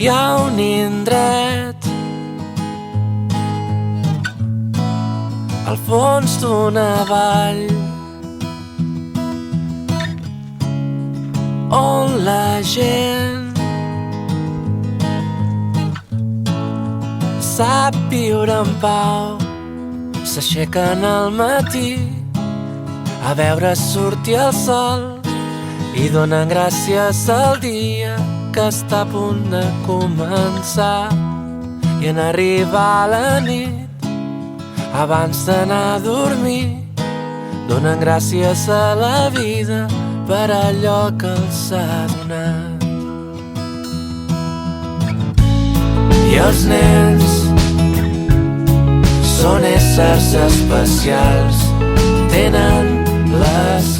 Hi ha un indret al fons d'una vall on la gent sap viure en pau. S'aixequen al matí a veure sortir el sol i donen gràcies al dia que està a punt de començar. I en arribar la nit, abans d'anar a dormir, donen gràcies a la vida per allò que els ha donat. I els nens són éssers especials, tenen les